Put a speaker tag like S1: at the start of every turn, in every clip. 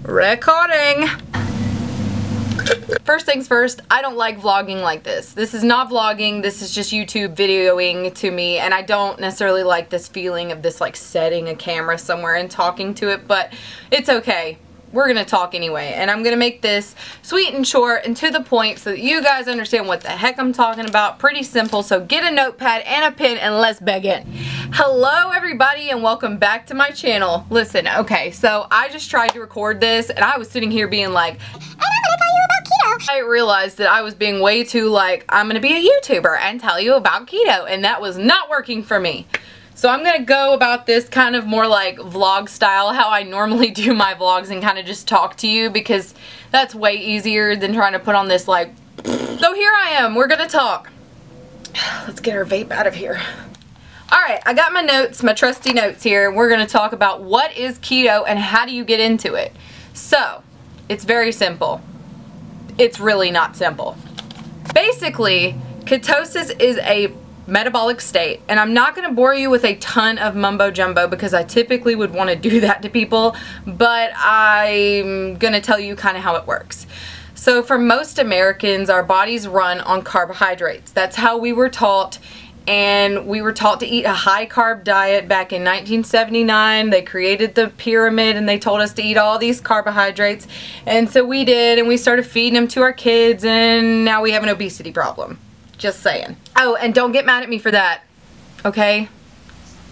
S1: Recording. First things first, I don't like vlogging like this. This is not vlogging, this is just YouTube videoing to me, and I don't necessarily like this feeling of this like setting a camera somewhere and talking to it, but it's okay. We're gonna talk anyway, and I'm gonna make this sweet and short and to the point so that you guys understand what the heck I'm talking about. Pretty simple, so get a notepad and a pen and let's begin. Hello everybody and welcome back to my channel. Listen, okay, so I just tried to record this and I was sitting here being like, and I'm gonna tell you about keto. I realized that I was being way too like, I'm gonna be a YouTuber and tell you about keto, and that was not working for me. So I'm going to go about this kind of more like vlog style, how I normally do my vlogs, and kind of just talk to you because that's way easier than trying to put on this like, so here I am, we're going to talk. Let's get our vape out of here. Alright, I got my notes, my trusty notes here. We're going to talk about what is keto and how do you get into it. So, it's very simple. It's really not simple. Basically, ketosis is a metabolic state, and I'm not going to bore you with a ton of mumbo jumbo because I typically would want to do that to people, but I'm going to tell you kind of how it works. So for most Americans, our bodies run on carbohydrates. That's how we were taught, and we were taught to eat a high carb diet back in 1979. They created the pyramid and they told us to eat all these carbohydrates, and so we did, and we started feeding them to our kids, and now we have an obesity problem. Just saying. Oh, and don't get mad at me for that, okay?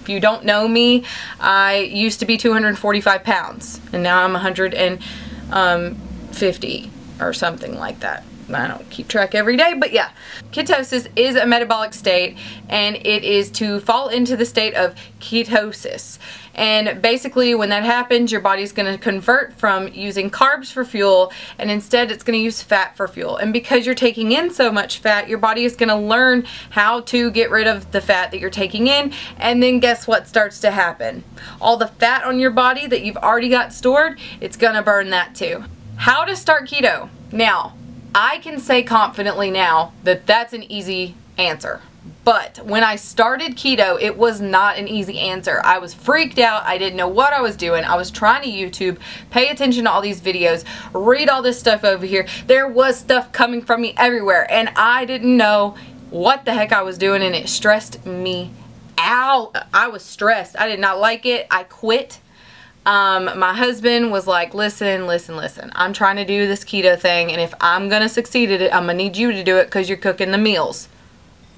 S1: If you don't know me, I used to be 245 pounds, and now I'm 150 or something like that. I don't keep track every day, but yeah. Ketosis is a metabolic state, and it is to fall into the state of ketosis. And basically when that happens, your body's going to convert from using carbs for fuel, and instead it's going to use fat for fuel. And because you're taking in so much fat, your body is going to learn how to get rid of the fat that you're taking in, and then guess what starts to happen? All the fat on your body that you've already got stored, it's going to burn that too. How to start keto? Now, I can say confidently now that that's an easy answer. But when I started keto, it was not an easy answer. I was freaked out. I didn't know what I was doing. I was trying to YouTube, pay attention to all these videos, read all this stuff over here. There was stuff coming from me everywhere, and I didn't know what the heck I was doing, and it stressed me out. I was stressed. I did not like it. I quit. My husband was like, listen, I'm trying to do this keto thing, and if I'm gonna succeed at it, I'm gonna need you to do it because you're cooking the meals.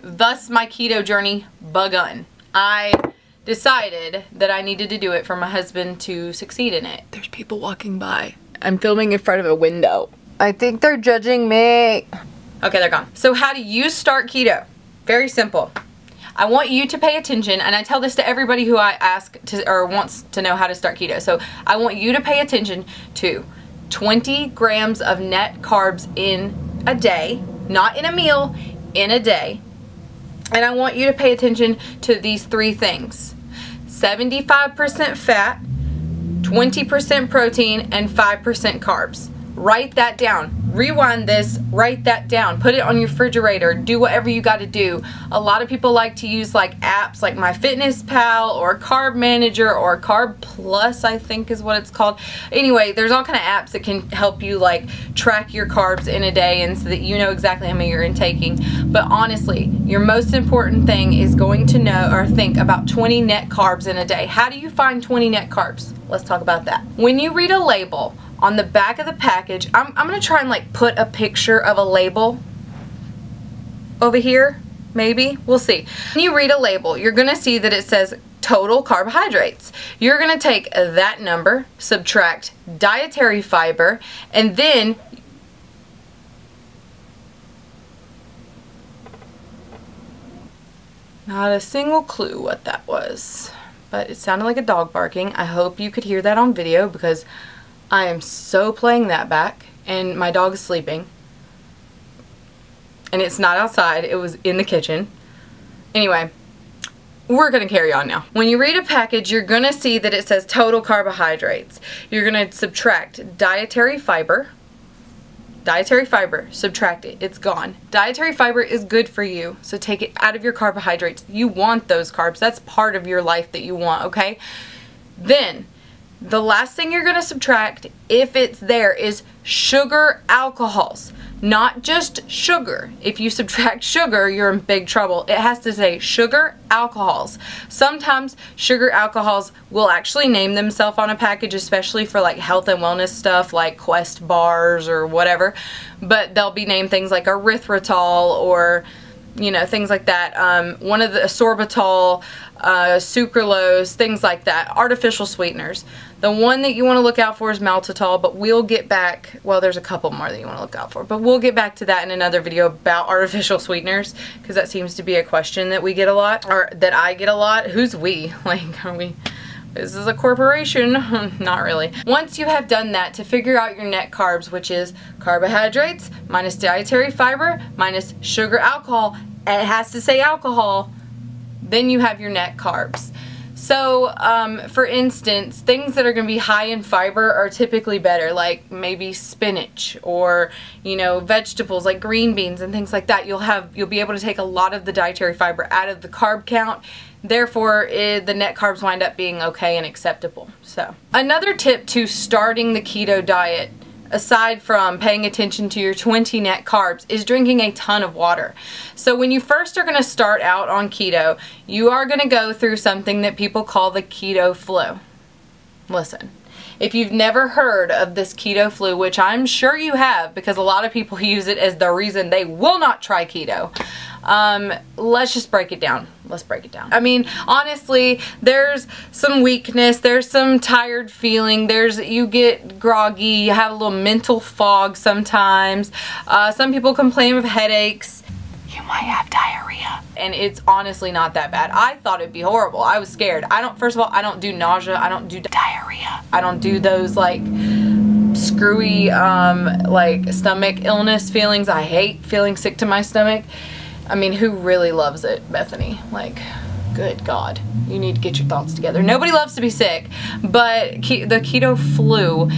S1: Thus my keto journey begun. I decided that I needed to do it for my husband to succeed in it. There's people walking by. I'm filming in front of a window. I think they're judging me. Okay, they're gone. So how do you start keto? Very simple. I want you to pay attention, and I tell this to everybody who I ask to or wants to know how to start keto. So I want you to pay attention to 20 grams of net carbs in a day, not in a meal, in a day. And I want you to pay attention to these three things: 75% fat, 20% protein, and 5% carbs. Write that down. Rewind this, write that down. Put it on your refrigerator. Do whatever you got to do. A lot of people like to use like apps like MyFitnessPal or Carb Manager or Carb Plus, I think is what it's called. Anyway, there's all kind of apps that can help you like track your carbs in a day, and so that you know exactly how many you're intaking. But honestly, your most important thing is going to know or think about 20 net carbs in a day. How do you find 20 net carbs? Let's talk about that. When you read a label on the back of the package, I'm going to try and like put a picture of a label over here, maybe. We'll see. When you read a label, you're going to see that it says total carbohydrates. You're going to take that number, subtract dietary fiber, and then not a single clue what that was, but it sounded like a dog barking. I hope you could hear that on video because I am so playing that back, and my dog is sleeping, and it's not outside, it was in the kitchen. Anyway, we're gonna carry on now. When you read a package, you're gonna see that it says total carbohydrates. You're gonna subtract dietary fiber, subtract it, it's gone. Dietary fiber is good for you, so take it out of your carbohydrates. You want those carbs, that's part of your life that you want, okay? Then The last thing you're going to subtract, if it's there, is sugar alcohols. Not just sugar. If you subtract sugar, you're in big trouble. It has to say sugar alcohols. Sometimes sugar alcohols will actually name themselves on a package, especially for like health and wellness stuff like Quest bars or whatever. But they'll be named things like erythritol or, you know, things like that. One of the sorbitol, sucralose, things like that. Artificial sweeteners. The one that you want to look out for is maltitol, but we'll get back, well, there's a couple more that you want to look out for, but we'll get back to that in another video about artificial sweeteners, because that seems to be a question that we get a lot, or that I get a lot. Who's we? Like, are we... This is a corporation. Not really. Once you have done that, to figure out your net carbs, which is carbohydrates minus dietary fiber minus sugar alcohol, and it has to say alcohol, then you have your net carbs. So, for instance, things that are going to be high in fiber are typically better, like maybe spinach or, you know, vegetables like green beans and things like that. You'll be able to take a lot of the dietary fiber out of the carb count. Therefore, the net carbs wind up being okay and acceptable. So, another tip to starting the keto diet, aside from paying attention to your 20 net carbs, is drinking a ton of water. So when you first are going to start out on keto, you are going to go through something that people call the keto flu. Listen, if you've never heard of this keto flu, which I'm sure you have because a lot of people use it as the reason they will not try keto, let's just break it down. Let's break it down. I mean, honestly, there's some weakness, there's some tired feeling, you get groggy, you have a little mental fog sometimes. Some people complain of headaches. You might have diarrhea. And it's honestly not that bad. I thought it'd be horrible. I was scared. First of all, I don't do nausea. I don't do diarrhea. I don't do those like screwy like stomach illness feelings. I hate feeling sick to my stomach. I mean, who really loves it, Bethany? Like, good God. You need to get your thoughts together. Nobody loves to be sick, but the keto flu,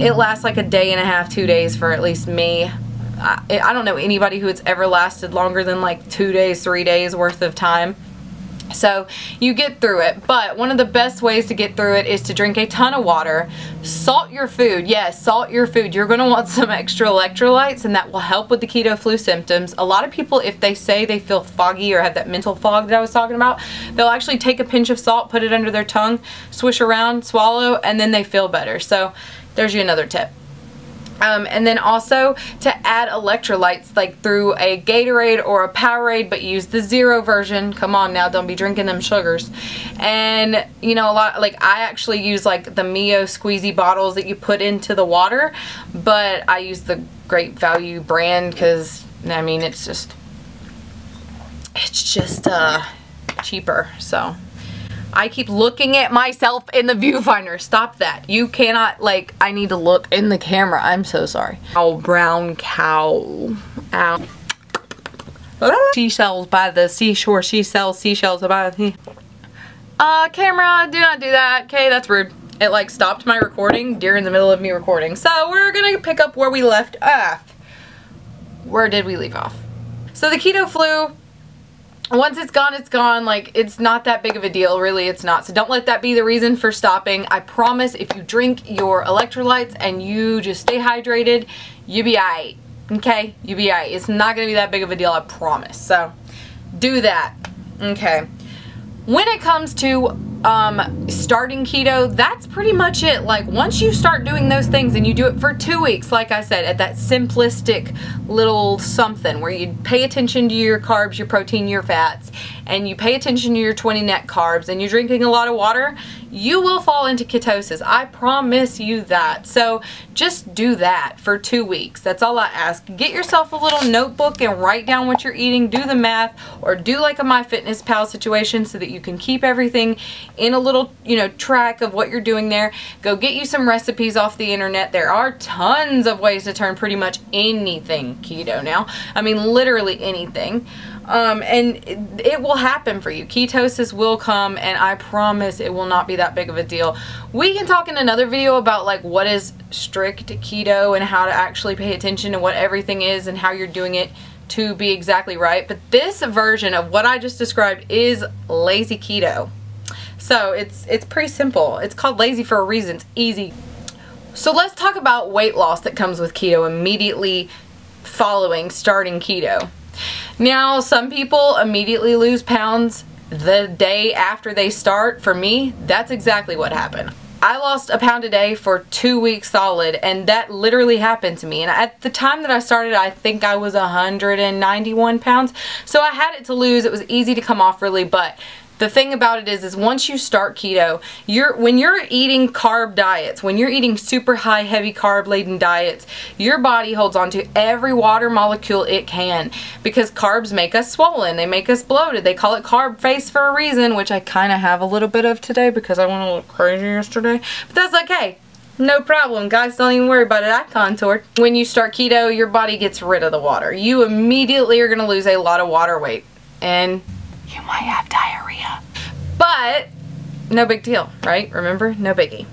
S1: it lasts like a day and a half, 2 days for at least me. I don't know anybody who it's ever lasted longer than like 2 days, 3 days worth of time. So you get through it, but one of the best ways to get through it is to drink a ton of water, salt your food. Yes, salt your food. You're going to want some extra electrolytes, and that will help with the keto flu symptoms. A lot of people, if they say they feel foggy or have that mental fog that I was talking about, they'll actually take a pinch of salt, put it under their tongue, swish around, swallow, and then they feel better. So there's you another tip. And then also to add electrolytes, like through a Gatorade or a Powerade, but use the zero version. Come on now, don't be drinking them sugars. And you know, like I actually use like the Mio squeezy bottles that you put into the water, but I use the Great Value brand because I mean it's just cheaper. So I keep looking at myself in the viewfinder. Stop that. You cannot, like, I need to look in the camera. I'm so sorry. Oh, brown cow. Ow. Seashells by the seashore. She sells seashells by the... Camera, do not do that. Okay, that's rude. It, like, stopped my recording during the middle of me recording. So, we're gonna pick up where we left off. Where did we leave off? So, the keto flu... Once it's gone, it's gone. Like, it's not that big of a deal. Really, it's not. So don't let that be the reason for stopping. I promise if you drink your electrolytes and you just stay hydrated, you'll be alright. Okay? You'll be alright. It's not going to be that big of a deal, I promise. So, do that. Okay. When it comes to starting keto, that's pretty much it. Like, once you start doing those things and you do it for 2 weeks, like I said, at that simplistic little something where you pay attention to your carbs, your protein, your fats, and you pay attention to your 20 net carbs, and you're drinking a lot of water, you will fall into ketosis. I promise you that. So just do that for 2 weeks. That's all I ask. Get yourself a little notebook and write down what you're eating, do the math, or do like a MyFitnessPal situation so that you can keep everything in a little, you know, track of what you're doing there. Go get you some recipes off the internet. There are tons of ways to turn pretty much anything keto now. I mean, literally anything. And it will happen for you. Ketosis will come, and I promise it will not be that big of a deal. We can talk in another video about like what is strict keto and how to actually pay attention to what everything is and how you're doing it to be exactly right. But this version of what I just described is lazy keto. So it's pretty simple. It's called lazy for a reason. It's easy. So let's talk about weight loss that comes with keto immediately following starting keto. Now, some people immediately lose pounds the day after they start. For me, that's exactly what happened. I lost a pound a day for 2 weeks solid, and that literally happened to me. And at the time that I started, I think I was 191 pounds. So I had it to lose. It was easy to come off really, but the thing about it is once you start keto, when you're eating carb diets, when you're eating super high, heavy carb laden diets, your body holds on to every water molecule it can, because carbs make us swollen, they make us bloated. They call it carb face for a reason, which I kind of have a little bit of today because I went a little crazy yesterday, but that's okay. No problem, guys, don't even worry about it. I contoured. When you start keto, your body gets rid of the water. You immediately are going to lose a lot of water weight, and you might have diarrhea. But no big deal, right? Remember, no biggie.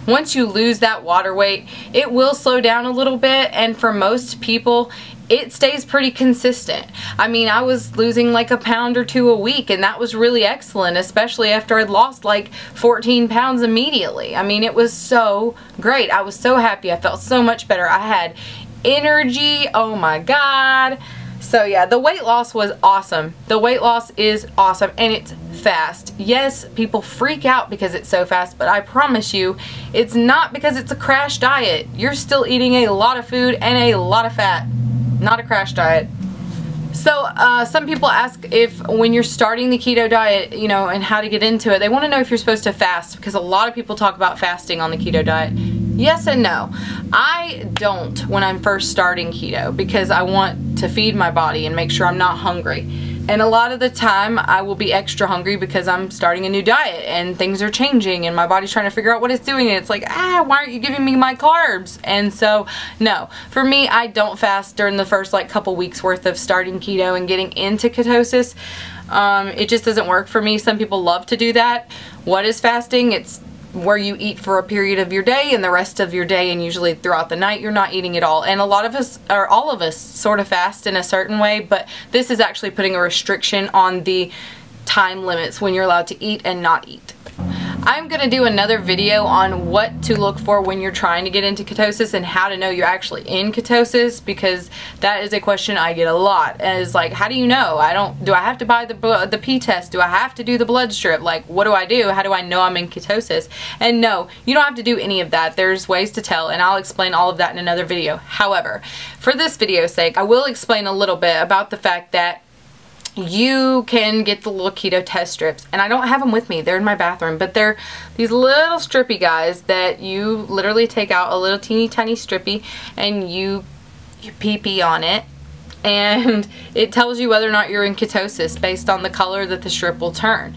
S1: Once you lose that water weight, it will slow down a little bit, and for most people, it stays pretty consistent. I mean, I was losing like a pound or two a week, and that was really excellent, especially after I'd lost like 14 pounds immediately. I mean, it was so great. I was so happy. I felt so much better. I had energy. Oh my God. So yeah, the weight loss was awesome. The weight loss is awesome, and it's fast. Yes, people freak out because it's so fast, but I promise you, it's not because it's a crash diet. You're still eating a lot of food and a lot of fat. Not a crash diet. So some people ask if when you're starting the keto diet, you know, and how to get into it, they want to know if you're supposed to fast, because a lot of people talk about fasting on the keto diet. Yes and no. I don't when I'm first starting keto, because I want to feed my body and make sure I'm not hungry. And a lot of the time I will be extra hungry because I'm starting a new diet and things are changing and my body's trying to figure out what it's doing, and it's like, why aren't you giving me my carbs? And so no, for me, I don't fast during the first like couple weeks worth of starting keto and getting into ketosis. It just doesn't work for me. Some people love to do that. What is fasting? It's where you eat for a period of your day, and the rest of your day and usually throughout the night you're not eating at all. And a lot of us, or all of us, sort of fast in a certain way, but this is actually putting a restriction on the time limits when you're allowed to eat and not eat. I'm going to do another video on what to look for when you're trying to get into ketosis and how to know you're actually in ketosis, because that is a question I get a lot. And it's like, how do you know? Do I have to buy the P test? Do I have to do the blood strip? Like, what do I do? How do I know I'm in ketosis? And no, you don't have to do any of that. There's ways to tell, and I'll explain all of that in another video. However, for this video's sake, I will explain a little bit about the fact that you can get the little keto test strips, and I don't have them with me. They're in my bathroom, but they're these little strippy guys that you literally take out a little teeny tiny strippy and you pee on it, and it tells you whether or not you're in ketosis based on the color that the strip will turn.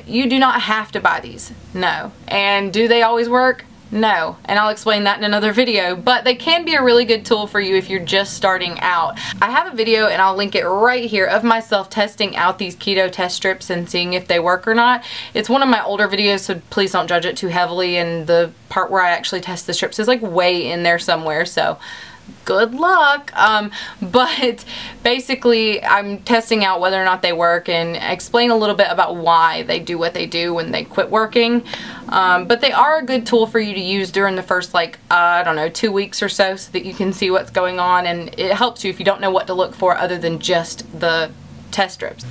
S1: You do not have to buy these, no. And do they always work? No, and I'll explain that in another video, but they can be a really good tool for you if you're just starting out. I have a video, and I'll link it right here, of myself testing out these keto test strips and seeing if they work or not. It's one of my older videos, so please don't judge it too heavily, and the part where I actually test the strips is like way in there somewhere, so good luck. But basically I'm testing out whether or not they work and explain a little bit about why they do what they do when they quit working. But they are a good tool for you to use during the first, like, I don't know, 2 weeks or so that you can see what's going on, and it helps you if you don't know what to look for other than just the test strips.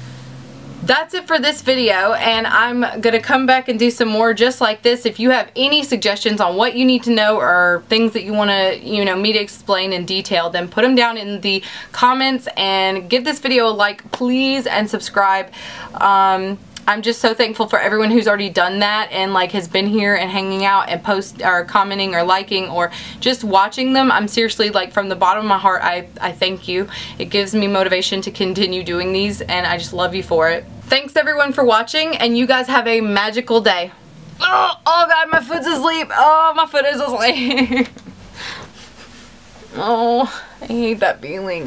S1: That's it for this video, and I'm gonna come back and do some more just like this. If you have any suggestions on what you need to know or things that you want to, you know, me to explain in detail, then put them down in the comments, and give this video a like, please, and subscribe. I'm just so thankful for everyone who's already done that and like has been here and hanging out and post or commenting or liking or just watching them. I'm seriously, like, from the bottom of my heart, I thank you. It gives me motivation to continue doing these, and I just love you for it. Thanks everyone for watching, and you guys have a magical day. Oh God, my foot's asleep. Oh, my foot is asleep. Oh, I hate that feeling.